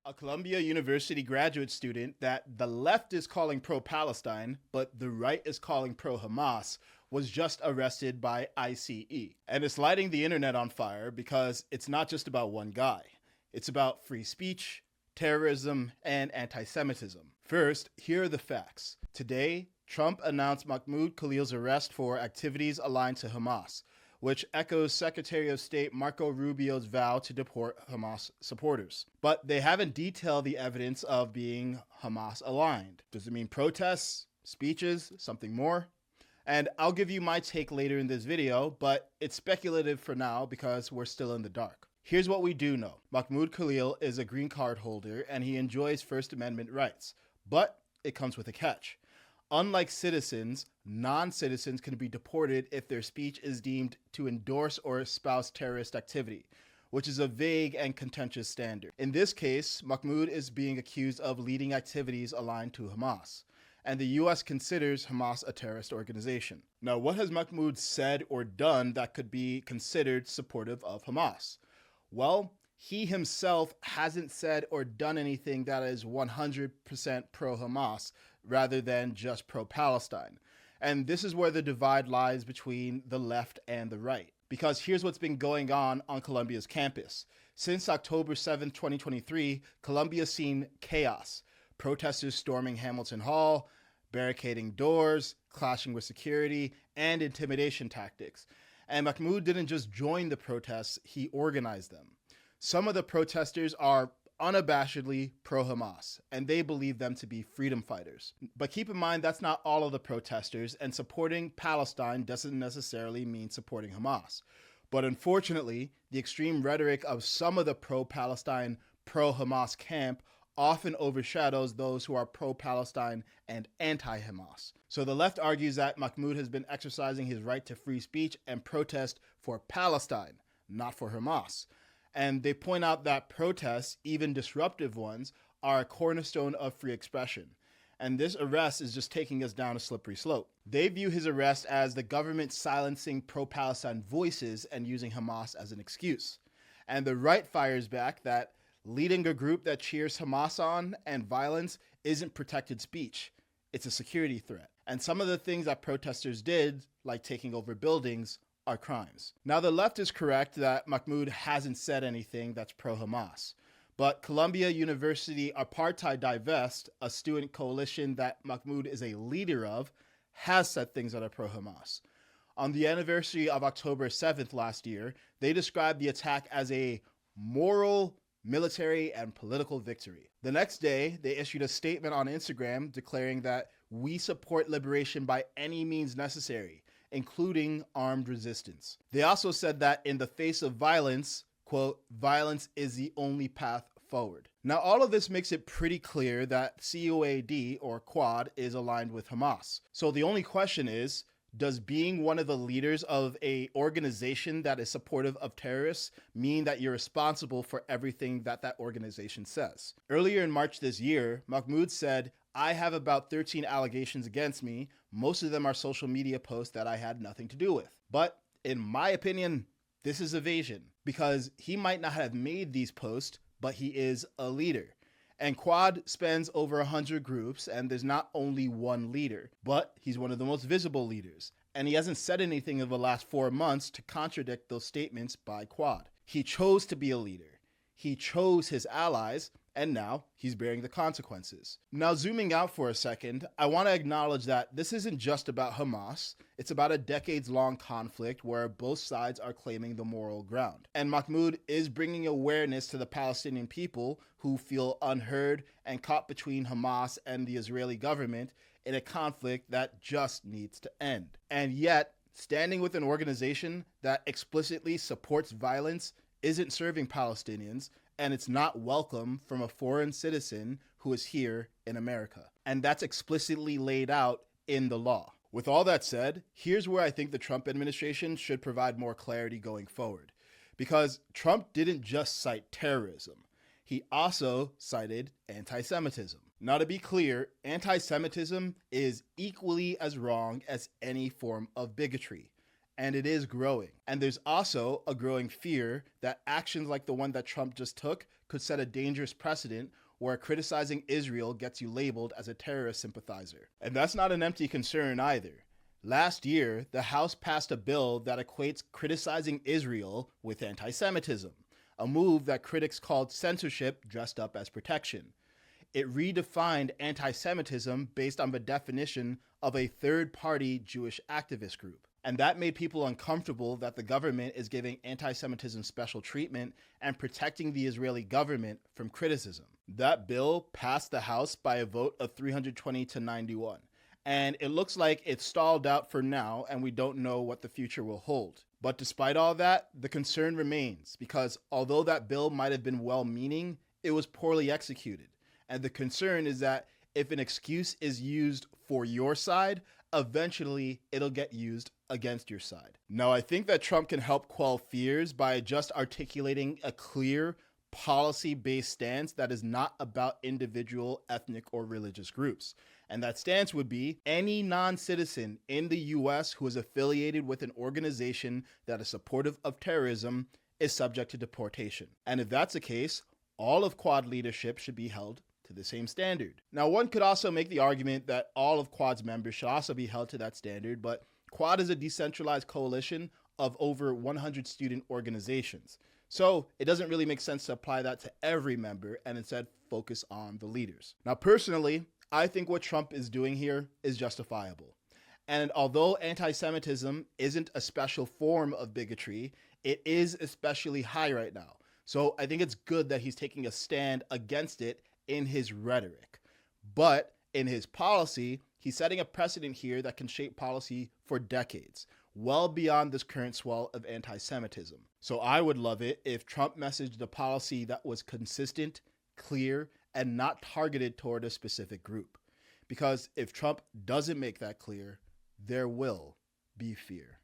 A Columbia University graduate student that the left is calling pro-Palestine, but the right is calling pro-Hamas, was just arrested by ICE. And it's lighting the internet on fire because it's not just about one guy. It's about free speech, terrorism, and anti-Semitism. First, here are the facts. Today, Trump announced Mahmoud Khalil's arrest for activities aligned to Hamas, which echoes Secretary of State Marco Rubio's vow to deport Hamas supporters. But they haven't detailed the evidence of being Hamas aligned. Does it mean protests, speeches, something more? And I'll give you my take later in this video, but it's speculative for now because we're still in the dark. Here's what we do know. Mahmoud Khalil is a green card holder and he enjoys First Amendment rights, but it comes with a catch. Unlike citizens, non-citizens can be deported if their speech is deemed to endorse or espouse terrorist activity, which is a vague and contentious standard. In this case, Mahmoud is being accused of leading activities aligned to Hamas, and the US considers Hamas a terrorist organization. Now, what has Mahmoud said or done that could be considered supportive of Hamas? Well, he himself hasn't said or done anything that is 100% pro-Hamas, rather than just pro-Palestine. And this is where the divide lies between the left and the right. Because here's what's been going on Columbia's campus. Since October 7, 2023, Columbia's seen chaos. Protesters storming Hamilton Hall, barricading doors, clashing with security, and intimidation tactics. And Mahmoud didn't just join the protests, he organized them. Some of the protesters are unabashedly pro-Hamas, and they believe them to be freedom fighters. But keep in mind, that's not all of the protesters, and supporting Palestine doesn't necessarily mean supporting Hamas. But unfortunately, the extreme rhetoric of some of the pro-Palestine, pro-Hamas camp often overshadows those who are pro-Palestine and anti-Hamas. So the left argues that Mahmoud has been exercising his right to free speech and protest for Palestine, not for Hamas. And they point out that protests, even disruptive ones, are a cornerstone of free expression. And this arrest is just taking us down a slippery slope. They view his arrest as the government silencing pro-Palestine voices and using Hamas as an excuse. And the right fires back that leading a group that cheers Hamas on and violence isn't protected speech. It's a security threat. And some of the things that protesters did, like taking over buildings, are crimes. Now, the left is correct that Mahmoud hasn't said anything that's pro-Hamas, but Columbia University Apartheid Divest, a student coalition that Mahmoud is a leader of, has said things that are pro-Hamas. On the anniversary of October 7th last year, they described the attack as a moral, military, and political victory. The next day, they issued a statement on Instagram declaring that we support liberation by any means necessary, including armed resistance. They also said that in the face of violence, quote, violence is the only path forward. Now, all of this makes it pretty clear that CUAD, or CUAD, is aligned with Hamas. So the only question is, does being one of the leaders of an organization that is supportive of terrorists mean that you're responsible for everything that that organization says? Earlier in March this year, Mahmoud said, I have about 13 allegations against me. Most of them are social media posts that I had nothing to do with. But in my opinion, this is evasion because he might not have made these posts, but he is a leader. And CUAD spans over 100 groups, and there's not only one leader, but he's one of the most visible leaders. And he hasn't said anything in the last 4 months to contradict those statements by CUAD. He chose to be a leader. He chose his allies, and now he's bearing the consequences. Now, zooming out for a second, I want to acknowledge that this isn't just about Hamas. It's about a decades-long conflict where both sides are claiming the moral ground. And Mahmoud is bringing awareness to the Palestinian people who feel unheard and caught between Hamas and the Israeli government in a conflict that just needs to end. And yet, standing with an organization that explicitly supports violence isn't serving Palestinians, and it's not welcome from a foreign citizen who is here in America. And that's explicitly laid out in the law. With all that said, here's where I think the Trump administration should provide more clarity going forward. Because Trump didn't just cite terrorism. He also cited anti-Semitism. Now, to be clear, anti-Semitism is equally as wrong as any form of bigotry. and it is growing. And there's also a growing fear that actions like the one that Trump just took could set a dangerous precedent where criticizing Israel gets you labeled as a terrorist sympathizer. And that's not an empty concern either. Last year, the House passed a bill that equates criticizing Israel with anti-Semitism, a move that critics called censorship dressed up as protection. It redefined anti-Semitism based on the definition of a third-party Jewish activist group. And that made people uncomfortable that the government is giving anti-Semitism special treatment and protecting the Israeli government from criticism. That bill passed the House by a vote of 320 to 91. And it looks like it's stalled out for now, and we don't know what the future will hold. But despite all that, the concern remains, because although that bill might have been well-meaning, it was poorly executed. And the concern is that if an excuse is used for your side, eventually it'll get used against your side. Now, I think that Trump can help quell fears by just articulating a clear, policy-based stance that is not about individual ethnic or religious groups. And that stance would be any non-citizen in the US who is affiliated with an organization that is supportive of terrorism is subject to deportation. And if that's the case, all of CUAD leadership should be held to the same standard. Now, one could also make the argument that all of CUAD's members should also be held to that standard, but CUAD is a decentralized coalition of over 100 student organizations. So it doesn't really make sense to apply that to every member and instead focus on the leaders. Now, personally, I think what Trump is doing here is justifiable. And although anti-Semitism isn't a special form of bigotry, it is especially high right now. So I think it's good that he's taking a stand against it in his rhetoric. But in his policy, he's setting a precedent here that can shape policy for decades, well beyond this current swell of anti-Semitism. So I would love it if Trump messaged a policy that was consistent, clear, and not targeted toward a specific group. Because if Trump doesn't make that clear, there will be fear.